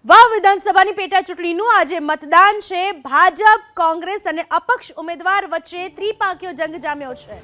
વાવ વિધાનસભાની પેટા ચૂંટણીનું આજે મતદાન છે। ભાજપ કોંગ્રેસ અને અપક્ષ ઉમેદવાર વચ્ચે ત્રિપાંખીયો જંગ જામ્યો છે।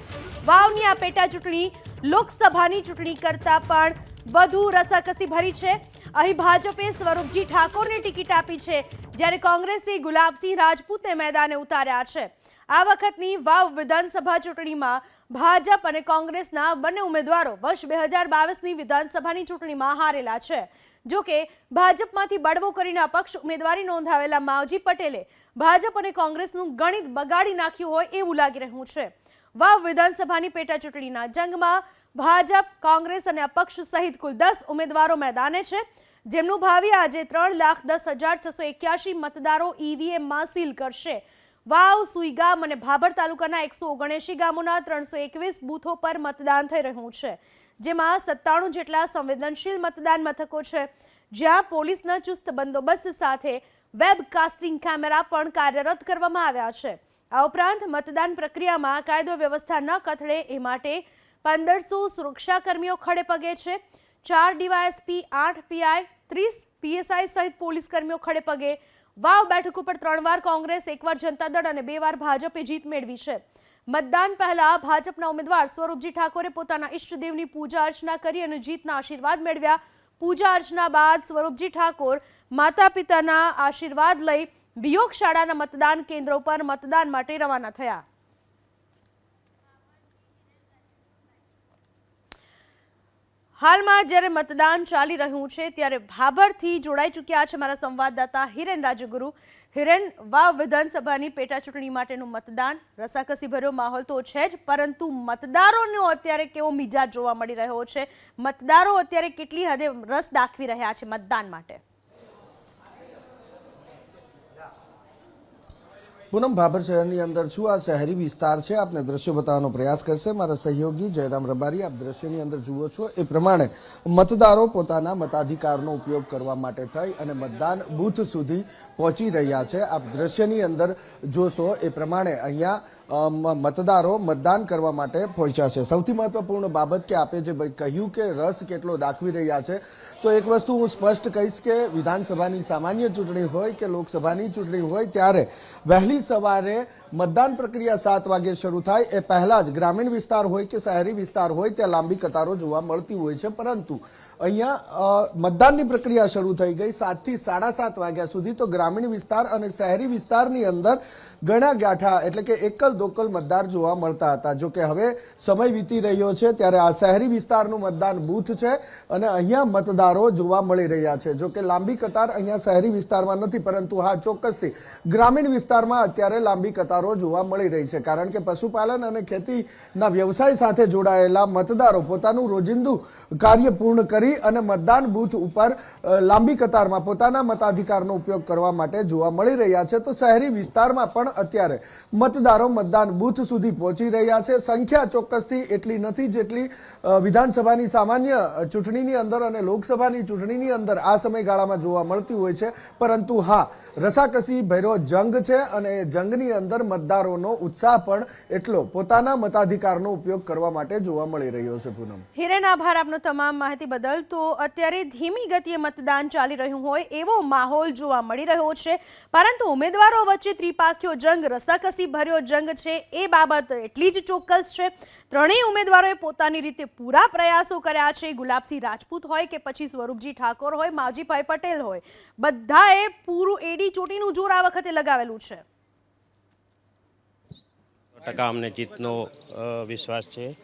વાવની આ પેટા ચૂંટણી લોકસભાની ચૂંટણી કરતાં પણ વધુ રસાકસી ભરી છે। અહીં ભાજપે સ્વરૂપજી ઠાકોરને ટિકિટ આપી છે, જ્યારે કોંગ્રેસે ગુલાબસિંહ રાજપૂતને મેદાને ઉતાર્યા છે। આ વખતની વાવ વિધાનસભા ચૂંટણીમાં ભાજપ અને કોંગ્રેસના બંને ઉમેદવારો વર્ષ 2022ની વિધાનસભાની ચૂંટણીમાં હારેલા છે। જો કે ભાજપમાંથી બળવો કરીને અપક્ષ ઉમેદવારી નોંધાવેલા માવજી પટેલે ભાજપ અને કોંગ્રેસનું ગણિત બગાડી નાખ્યું હોય એવું લાગી રહ્યું છે। વાવ વિધાનસભાની પેટા ચૂંટણીના જંગમાં ભાજપ, કોંગ્રેસ અને અપક્ષ સહિત કુલ 10 ઉમેદવારો મેદાને છે, જેમનું ભાવિ આજે 3,10,681 મતદારો ઈવીએમમાં સીલ કરશે। વાવ, સુઈગામ અને ભાભર તાલુકાના 179 ગામોના 321 બૂથો પર મતદાન થઈ રહ્યું છે, જેમાં 97 જેટલા સંવેદનશીલ મતદાન મથકો છે, જ્યાં પોલીસના ચુસ્ત બંદોબસ્ત સાથે વેબકાસ્ટિંગ કેમેરા પણ કાર્યરત કરવામાં આવ્યા છે। આ ઉપરાંત મતદાન પ્રક્રિયામાં કાયદો વ્યવસ્થા ન કથળે એ માટે 1500 સુરક્ષાકર્મીઓ ખડે પગે છે। 4 ડીવાયએસપી, 8 પીઆઈ, 30 પીએસઆઈ સહિત પોલીસ કર્મીઓ ખડે પગે। વાવ બેઠક ઉપર 3 વાર કોંગ્રેસ, 1 વાર જનતા દળ અને 2 વાર ભાજપે જીત મેળવી છે। મતદાન પહેલા ભાજપના ઉમેદવાર સ્વરૂપજી ઠાકોરે પોતાના ઈષ્ટદેવની પૂજા અર્ચના કરી અને જીતના આશીર્વાદ મેળવ્યા। પૂજા અર્ચના બાદ સ્વરૂપજી ઠાકોર માતા પિતાના આશીર્વાદ લઈ વિયોગ શાળાના મતદાન કેન્દ્ર ઉપર મતદાન માટે રવાના થયા। હાલમાં જ્યારે મતદાન ચાલી રહ્યું છે ત્યારે ભાભરથી જોડાઈ ચૂક્યા છે મારા સંવાદદાતા હિરેન રાજગુરુ। હિરેન, વાવ વિધાનસભાની પેટા ચૂંટણી માટેનું મતદાન, રસાકસી ભર્યો માહોલ તો છે જ, પરંતુ મતદારોનો અત્યારે કેવો મિજાજ જોવા મળી રહ્યો છે? મતદારો અત્યારે કેટલી હદે રસ દાખવી રહ્યા છે મતદાન માટે? પૂનમ, ભાભર શહેરની અંદર છું। આ શહેરી વિસ્તાર છે। આપને દ્રશ્યો બતાવવાનો પ્રયાસ કરશે મારા સહયોગી જયરામ રબારી। આપ દ્રશ્યની અંદર જુઓ છો એ પ્રમાણે મતદારો પોતાના મતાધિકારનો ઉપયોગ કરવા માટે થઈ અને મતદાન બૂથ સુધી પહોંચી રહ્યા છે। આપ દ્રશ્યની અંદર જોશો એ પ્રમાણે અહીંયા મતદારો મતદાન કરવા માટે પહોંચ્યા છે। સૌથી મહત્વપૂર્ણ બાબત કે આપે જે કહ્યું કે રસ કેટલો દાખવી રહ્યા છે, તો એક વસ્તુ હું સ્પષ્ટ કહીશ કે વિધાનસભાની સામાન્ય ચૂંટણી હોય કે લોકસભાની ચૂંટણી હોય, ત્યારે વહેલી સવારે મતદાન પ્રક્રિયા 7 વાગે શરૂ થાય એ પહેલા જ ગ્રામીણ વિસ્તાર હોય કે શહેરી વિસ્તાર હોય ત્યાં લાંબી કતારો જોવા મળતી હોય છે, પરંતુ અહીંયા મતદાનની પ્રક્રિયા શરૂ થઈ ગઈ 7 થી 7:30 વાગ્યા સુધી। તો ગ્રામીણ વિસ્તાર અને શહેરી વિસ્તારની અંદર ગણા ગાંઠા એટલે કે એકલ દોકલ મતદાર જોવા મળતા હતા। જો કે હવે સમય વીતી રહ્યો છે ત્યારે આ શહેરી વિસ્તારનું મતદાન બૂથ છે અને અહીંયા મતદારો જોવા મળી રહ્યા છે। જો કે લાંબી કતાર અહીંયા શહેરી વિસ્તારમાં નથી, પરંતુ હા, ચોક્કસથી ગ્રામીણ વિસ્તારમાં અત્યારે લાંબી કતારો જોવા મળી રહી છે, કારણ કે પશુપાલન અને ખેતીના વ્યવસાય સાથે જોડાયેલા મતદારો પોતાનું રોજિંદુ કાર્ય પૂર્ણ કરી અને મતદાન બૂથ ઉપર લાંબી કતારમાં પોતાના મતાધિકારનો ઉપયોગ કરવા માટે જોવા મળી રહ્યા છે। તો શહેરી વિસ્તારમાં પણ અત્યારે મતદારો મતદાન બૂથ સુધી પહોંચી રહ્યા છે। સંખ્યા ચોક્કસથી એટલી નથી જેટલી વિધાનસભાની સામાન્ય ચૂંટણીની અંદર અને લોકસભાની ચૂંટણીની અંદર આ સમયગાળામાં જોવા મળતી હોય છે, પરંતુ હા, રસાકસી ભર્યો જંગ છે અને જંગની અંદર મતદારોનો ઉત્સાહ પણ એટલો પોતાના મતાધિકારનો ઉપયોગ કરવા માટે જોવા મળી રહ્યો છે। પૂનમ, હિરેન, આભાર આપનો તમામ માહિતી બદલ। તો અત્યારે ધીમી ગતિએ મતદાન ચાલી રહ્યું હોય એવો માહોલ જોવા મળી રહ્યો છે, પરંતુ ઉમેદવારો વચ્ચે ત્રિપાંખીયો જંગ, રસાકસી ભર્યો જંગ છે એ બાબત એટલી જ ચોક્કસ છે। ત્રણેય ઉમેદવારોએ પોતાની રીતે પૂરા પ્રયાસો કર્યા છે। ગુલાબસિંહ રાજપૂત હોય કે પછી સ્વરૂપજી ઠાકોર હોય, માવજીભાઈ પટેલ હોય, બધાએ પૂરું એડી ચોટીનું જોર આ વખતે લગાવેલું છે। ટકા અમને જીતનો વિશ્વાસ છે।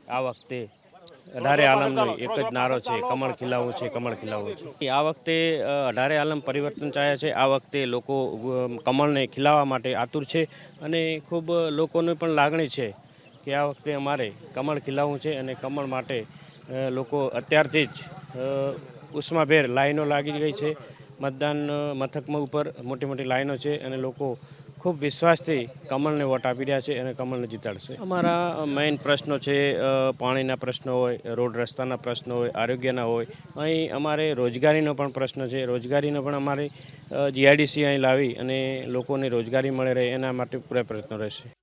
આ વખતે અઢારે આલમનો એક જ નારો છે, કમળ ખીલાવવું છે, કમળ ખીલાવવું છે। આ વખતે અઢારે આલમ પરિવર્તન ચાહે છે। આ વખતે લોકો કમળને ખીલાવવા માટે આતુર છે અને ખૂબ લોકોની પણ લાગણી છે કે આ વખતે અમારે કમળ ખીલાવવું છે અને કમળ માટે લોકો અત્યારથી જ ઉષ્માભેર લાઈનો લાગી ગઈ છે। મતદાન મથકમાં ઉપર મોટી મોટી લાઈનો છે અને લોકો ખૂબ વિશ્વાસથી કમળને વોટ આપી રહ્યા છે અને કમળને જીતાડશે। અમારા મેઇન પ્રશ્નો છે, પાણીના પ્રશ્નો હોય, રોડ રસ્તાના પ્રશ્નો હોય, આરોગ્યના હોય, અહીં અમારે રોજગારીનો પણ પ્રશ્ન છે। રોજગારીનો પણ અમારે જીઆઈડીસી અહીં લાવી અને લોકોને રોજગારી મળે રહે એના માટે પૂરા પ્રયત્નો રહેશે।